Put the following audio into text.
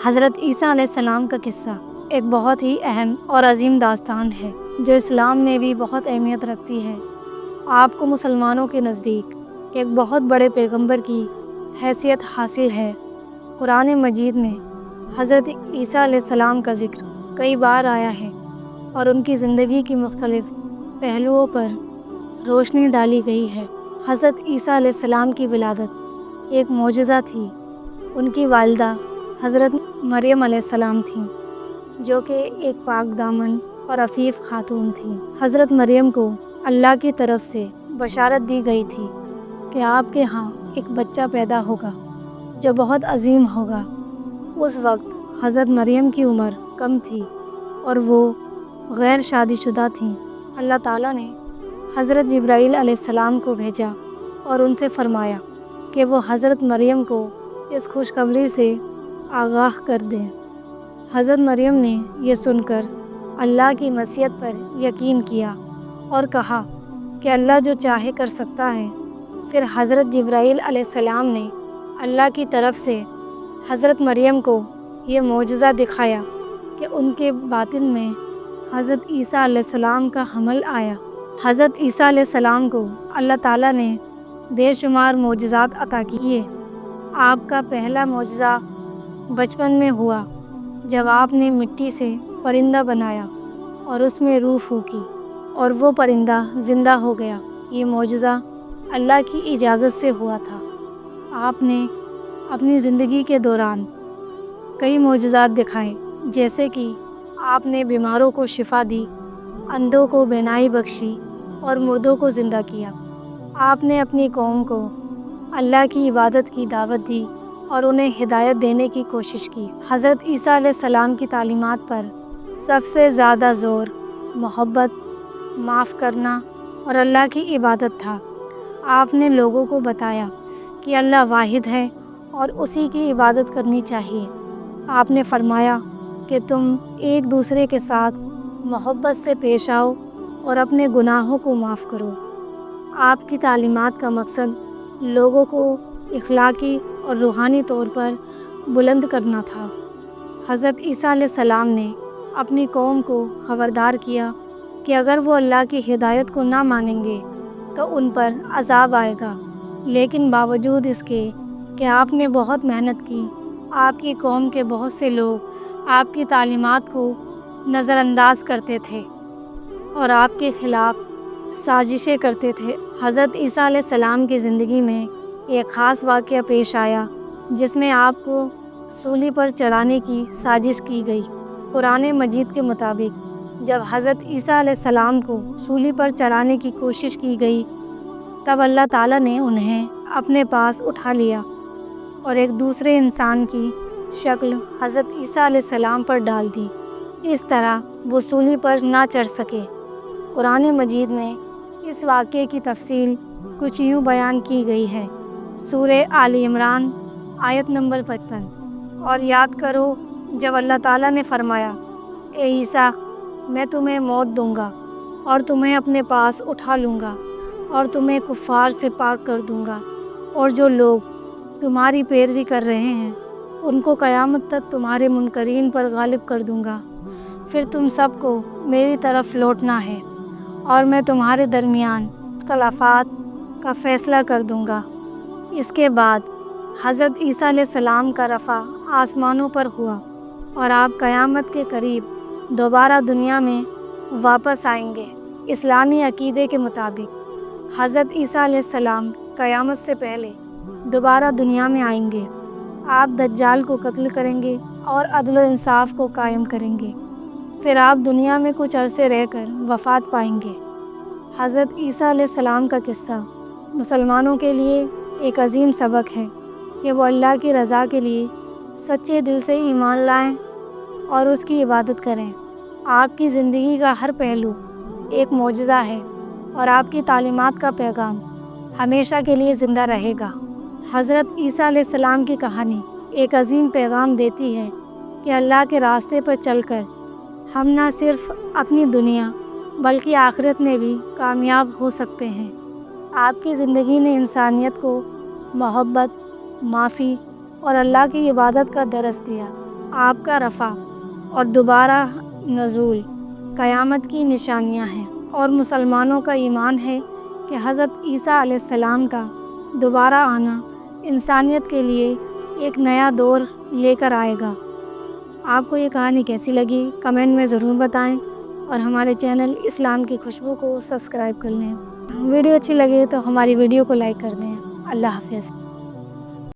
حضرت عیسیٰ علیہ السلام کا قصہ ایک بہت ہی اہم اور عظیم داستان ہے جو اسلام میں بھی بہت اہمیت رکھتی ہے۔ آپ کو مسلمانوں کے نزدیک ایک بہت بڑے پیغمبر کی حیثیت حاصل ہے۔ قرآن مجید میں حضرت عیسیٰ علیہ السلام کا ذکر کئی بار آیا ہے اور ان کی زندگی کی مختلف پہلوؤں پر روشنی ڈالی گئی ہے۔ حضرت عیسیٰ علیہ السلام کی ولادت ایک معجزہ تھی۔ ان کی والدہ حضرت مریم علیہ السلام تھیں، جو کہ ایک پاک دامن اور عفیف خاتون تھیں۔ حضرت مریم کو اللہ کی طرف سے بشارت دی گئی تھی کہ آپ کے ہاں ایک بچہ پیدا ہوگا جو بہت عظیم ہوگا۔ اس وقت حضرت مریم کی عمر کم تھی اور وہ غیر شادی شدہ تھیں۔ اللہ تعالیٰ نے حضرت جبرائیل علیہ السلام کو بھیجا اور ان سے فرمایا کہ وہ حضرت مریم کو اس خوشخبری سے آگاہ کر دیں۔ حضرت مریم نے یہ سن کر اللہ کی مشیت پر یقین کیا اور کہا کہ اللہ جو چاہے کر سکتا ہے۔ پھر حضرت جبرائیل علیہ السلام نے اللہ کی طرف سے حضرت مریم کو یہ معجزہ دکھایا کہ ان کے باطن میں حضرت عیسیٰ علیہ السلام کا حمل آیا۔ حضرت عیسیٰ علیہ السلام کو اللہ تعالیٰ نے بے شمار معجزات عطا کیے۔ آپ کا پہلا معجزہ بچپن میں ہوا جب آپ نے مٹی سے پرندہ بنایا اور اس میں روح پھونکی اور وہ پرندہ زندہ ہو گیا۔ یہ معجزہ اللہ کی اجازت سے ہوا تھا۔ آپ نے اپنی زندگی کے دوران کئی معجزات دکھائے، جیسے کہ آپ نے بیماروں کو شفا دی، اندھوں کو بینائی بخشی اور مردوں کو زندہ کیا۔ آپ نے اپنی قوم کو اللہ کی عبادت کی دعوت دی اور انہیں ہدایت دینے کی کوشش کی۔ حضرت عیسیٰ علیہ السلام کی تعلیمات پر سب سے زیادہ زور محبت، معاف کرنا اور اللہ کی عبادت تھا۔ آپ نے لوگوں کو بتایا کہ اللہ واحد ہے اور اسی کی عبادت کرنی چاہیے۔ آپ نے فرمایا کہ تم ایک دوسرے کے ساتھ محبت سے پیش آؤ اور اپنے گناہوں کو معاف کرو۔ آپ کی تعلیمات کا مقصد لوگوں کو اخلاقی اور روحانی طور پر بلند کرنا تھا۔ حضرت عیسیٰ علیہ السلام نے اپنی قوم کو خبردار کیا کہ اگر وہ اللہ کی ہدایت کو نہ مانیں گے تو ان پر عذاب آئے گا، لیکن باوجود اس کے کہ آپ نے بہت محنت کی، آپ کی قوم کے بہت سے لوگ آپ کی تعلیمات کو نظر انداز کرتے تھے اور آپ کے خلاف سازشیں کرتے تھے۔ حضرت عیسیٰ علیہ السلام کی زندگی میں ایک خاص واقعہ پیش آیا جس میں آپ کو سولی پر چڑھانے کی سازش کی گئی۔ قرآن مجید کے مطابق جب حضرت عیسیٰ علیہ السلام کو سولی پر چڑھانے کی کوشش کی گئی تب اللہ تعالیٰ نے انہیں اپنے پاس اٹھا لیا اور ایک دوسرے انسان کی شکل حضرت عیسیٰ علیہ السلام پر ڈال دی، اس طرح وہ سولی پر نہ چڑھ سکے۔ قرآن مجید میں اس واقعے کی تفصیل کچھ یوں بیان کی گئی ہے۔ سورہ آل عمران آیت نمبر 55۔ اور یاد کرو جب اللہ تعالیٰ نے فرمایا، اے عیسیٰ، میں تمہیں موت دوں گا اور تمہیں اپنے پاس اٹھا لوں گا اور تمہیں کفار سے پاک کر دوں گا، اور جو لوگ تمہاری پیروی کر رہے ہیں ان کو قیامت تک تمہارے منکرین پر غالب کر دوں گا۔ پھر تم سب کو میری طرف لوٹنا ہے اور میں تمہارے درمیان اختلافات کا فیصلہ کر دوں گا۔ اس کے بعد حضرت عیسیٰ علیہ السلام کا رفع آسمانوں پر ہوا اور آپ قیامت کے قریب دوبارہ دنیا میں واپس آئیں گے۔ اسلامی عقیدے کے مطابق حضرت عیسیٰ علیہ السلام قیامت سے پہلے دوبارہ دنیا میں آئیں گے۔ آپ دجال کو قتل کریں گے اور عدل و انصاف کو قائم کریں گے۔ پھر آپ دنیا میں کچھ عرصے رہ کر وفات پائیں گے۔ حضرت عیسیٰ علیہ السلام کا قصہ مسلمانوں کے لیے ایک عظیم سبق ہے کہ وہ اللہ کی رضا کے لیے سچے دل سے ایمان لائیں اور اس کی عبادت کریں۔ آپ کی زندگی کا ہر پہلو ایک معجزہ ہے اور آپ کی تعلیمات کا پیغام ہمیشہ کے لیے زندہ رہے گا۔ حضرت عیسیٰ علیہ السلام کی کہانی ایک عظیم پیغام دیتی ہے کہ اللہ کے راستے پر چل کر ہم نہ صرف اپنی دنیا بلکہ آخرت میں بھی کامیاب ہو سکتے ہیں۔ آپ کی زندگی نے انسانیت کو محبت، معافی اور اللہ کی عبادت کا درس دیا۔ آپ کا رفع اور دوبارہ نزول قیامت کی نشانیاں ہیں، اور مسلمانوں کا ایمان ہے کہ حضرت عیسیٰ علیہ السلام کا دوبارہ آنا انسانیت کے لیے ایک نیا دور لے کر آئے گا۔ آپ کو یہ کہانی کیسی لگی کمنٹ میں ضرور بتائیں، اور ہمارے چینل اسلام کی خوشبو کو سبسکرائب کر لیں۔ ویڈیو اچھی لگے تو ہماری ویڈیو کو لائک کر دیں۔ اللہ حافظ۔